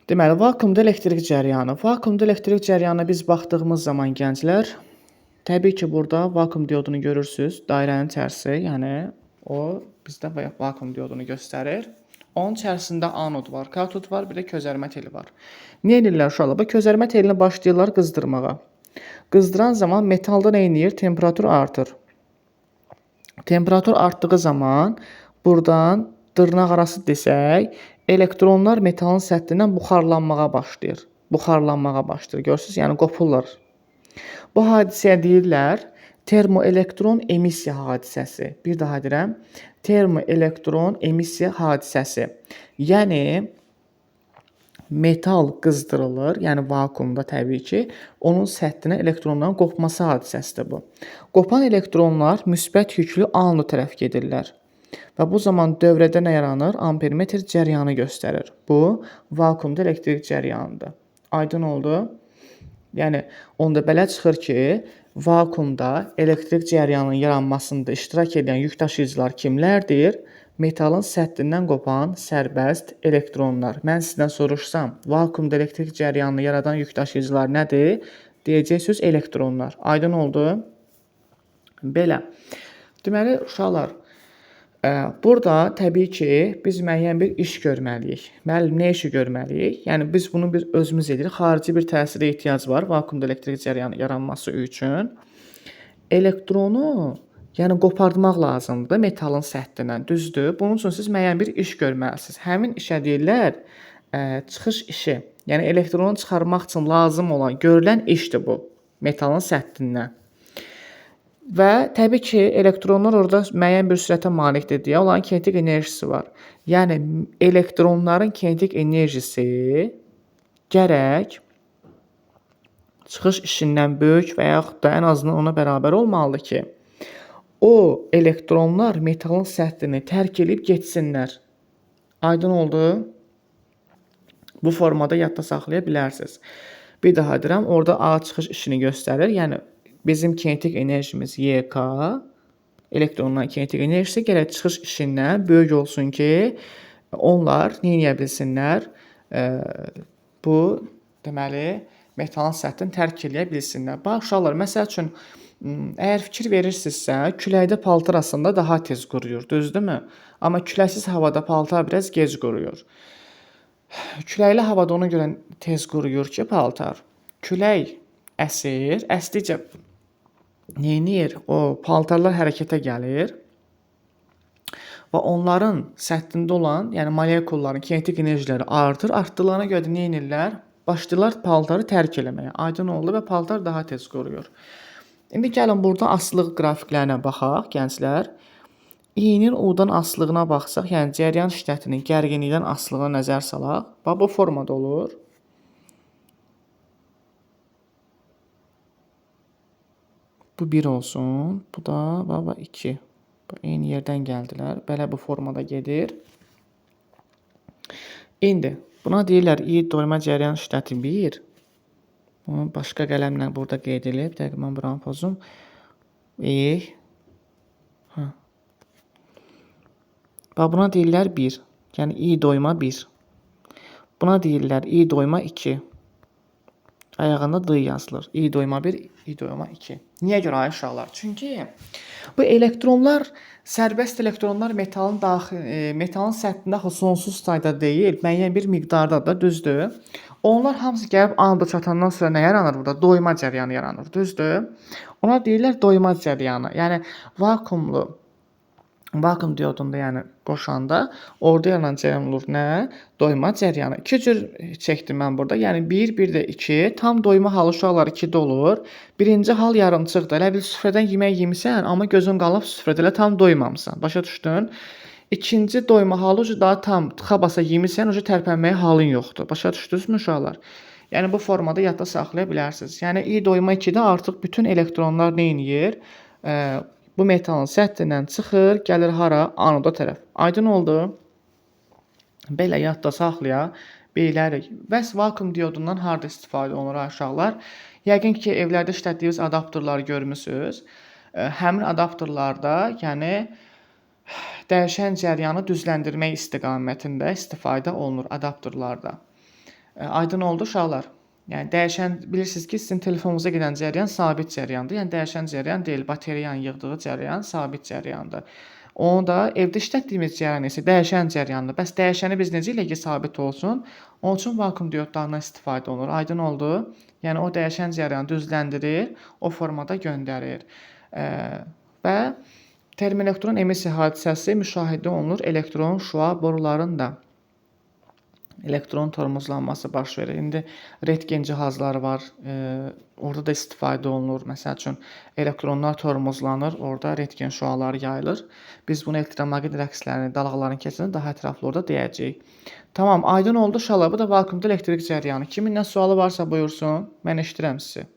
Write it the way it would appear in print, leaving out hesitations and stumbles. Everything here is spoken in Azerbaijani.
Deməli, vakuumda elektrik cəryanı. Vakuumda elektrik cəryanına biz baxdığımız zaman gənclər, təbii ki, burada vakuum diodunu görürsüz. Dairənin içərisi, yəni o bizdə vakuum diodunu göstərir. Onun içərisində anod var, katod var, bir də közərmə teli var. Nə edirlər uşaqlar? Bu közərmə telini başlayırlar qızdırmağa. Qızdıran zaman metalda nə edir? Temperatur artır. Temperatur artdığı zaman buradan dırnaqarası desək, elektronlar metalın səthindən buxarlanmağa başlayır. Görürsünüz? Yəni qopurlar. Bu hadisəyə deyirlər termoelektron emissiya hadisəsi. Bir daha deyirəm, termoelektron emissiya hadisəsi. Yəni metal qızdırılır, yəni vakuumda təbii ki, onun səthinə elektronların qopması hadisəsidir bu. Qopan elektronlar müsbət yüklü anoda tərəf gedirlər. Və bu zaman dövrədə nə yaranır? Ampermetr cəryanı göstərir. Bu, vakuumda elektrik cəryanıdır. Aydın oldu? Yəni, onda belə çıxır ki, vakuumda elektrik cəryanının yaranmasında iştirak edən yük daşıyıcılar kimlərdir? Metalın səthindən qopan sərbəst elektronlar. Mən sizdən soruşsam, vakuumda elektrik cəryanını yaradan yük daşıyıcılar nədir? Deyəcəksiniz, elektronlar. Aydın oldu? Belə. Deməli, uşaqlar, burada təbii ki, biz müəyyən bir iş görməliyik. Müəllim, nə işi görməliyik? Yəni, biz bunu özümüz edirik. Xarici bir təsirə ehtiyac var vakuumda elektrik cəryanı yaranması üçün. Elektronu, yəni qopardmaq lazımdır metalın səthindən, düzdür? Bunun üçün siz müəyyən bir iş görməlisiniz. Həmin işə deyirlər çıxış işi. Yəni, elektronu çıxarmaq üçün lazım olan, görülən işdir bu metalın səthindən. Və təbii ki, elektronlar orada müəyyən bir sürətə malikdir deyə onların kinetik enerjisi var. Yəni, elektronların kinetik enerjisi gərək çıxış işindən böyük və yaxud da ən azından ona bərabər olmalıdır ki, o elektronlar metalın səthini tərk edib getsinlər. Aydın oldu? Bu formada yadda saxlaya bilərsiniz. Bir daha deyirəm, orada A çıxış işini göstərir. Yəni, bizim kinetik enerjimiz YK, elektronların kinetik enerjisi gərək çıxış işindən böyük olsun ki, onlar nə edə bilsinlər? Bu, deməli, metalın səthini tərk edə bilsinlər. Bax, uşaqlar, məsəl üçün, əgər fikir verirsinizsə, küləkdə paltar aslında daha tez quruyur, düzdürmü? Amma küləksiz havada paltar biraz gec quruyur. Küləkli havada ona görə tez quruyur ki, paltar. Külək əsir, əsdikcə neyinir? O paltarlar hərəkətə gəlir və onların səthində olan, yəni molekulların kinetik enerjiləri artır. Artdığına görə də neynirlər? Başlayırlar paltarı tərk eləməyə. Aydın oldu və paltar daha tez quruyur. İndi gəlin burada asılılıq qrafiklərinə baxaq, gənclər. İ'nin U'dan asılılığına baxsaq, yəni cəryan şiddətinin gərginlikdən asılılığına nəzər salaq. Bax, bu formada olur. Bu 1 olsun, bu da 2. Eyni yerdən gəldilər. Belə bu formada gedir. İndi buna deyirlər I doyma cəryan şiddəti 1. Bunu başqa qələmlə burada qeyd edilib. Dəqiq mən buranı pozum. Bax, buna deyirlər 1. Yəni I doyma 1. Buna deyirlər I doyma 2. Ayağında D yazılır. I doyma 1, I doyma 2. Niyə görə ay uşaqlar? Çünki bu elektronlar, sərbəst elektronlar metalın səthində sonsuz sayda deyil, müəyyən bir miqdardadır, düzdür? Onlar hamısı gəlib anoda çatandan sonra nə yaranır burada? Doyma cəryanı yaranır, düzdür? Ona deyirlər doyma cəryanı. Yəni vakuum diodunda, yəni qoşanda orada yaranan cəryan olur nə? Doyma cəryanı. 2 cür çəkdim mən burada. Yəni 1, bir də 2. Tam doyma halı uşaqlar 2-də olur. Birinci hal yarımçıqdır. Elə bil süfrədən yemək yemisən, amma gözün qalıb süfrədə, elə tam doymamısan. Başa düşdün? İkinci doyma halı daha tam tıxa basa yemisən, tərpənməyə halın yoxdur. Başa düşdünüzmü uşaqlar? Yəni bu formada yadda saxlaya bilərsiniz. Yəni I doyma 2-də artıq bütün elektronlar nə edir? Bu metalın səthindən çıxır, gəlir hara? Anoda tərəf. Aydın oldu? Belə yadda saxlaya bilərik. Bəs vakuum diodundan harda istifadə olunur uşaqlar? Yəqin ki, evlərdə işlətdiyiniz adapterları görmüsünüz. Həmin adapterlarda, yəni dəyişən cəryanı düzləndirmək istiqamətində istifadə olunur adapterlarda. Aydın oldu uşaqlar? Yəni dəyişən bilirsiniz ki, sizin telefonunuza gedən cəryan sabit cəryandır. Yəni dəyişən cəryan deyil, batareyanın yığdığı cəryan sabit cəryandır. Onu da evdə işlətdiyimiz cəryan isə dəyişən cəryandır. Bəs dəyişəni biz necə eləyək ki, sabit olsun? Onun üçün vakuum diodlarından istifadə olunur. Aydın oldu? Yəni o dəyişən cəryanı düzləndirir, o formada göndərir. Və termoelektron emissiya hadisəsi müşahidə olunur elektron şüa borularında. Elektron tormozlanması baş verir. İndi rentgen cihazları var. Orada da istifadə olunur. Məsəl üçün elektronlar tormozlanır, orada rentgen şüaları yayılır. Biz bunu elektromaqnit rəqslərini, dalğaların keçidini daha ətraflı orada deyəcəyik. Tamam, aydın oldu uşaqlar. Bu da vakuumda elektrik cəryanı. Kimin nə sualı varsa buyursun. Mən eşidirəm sizi.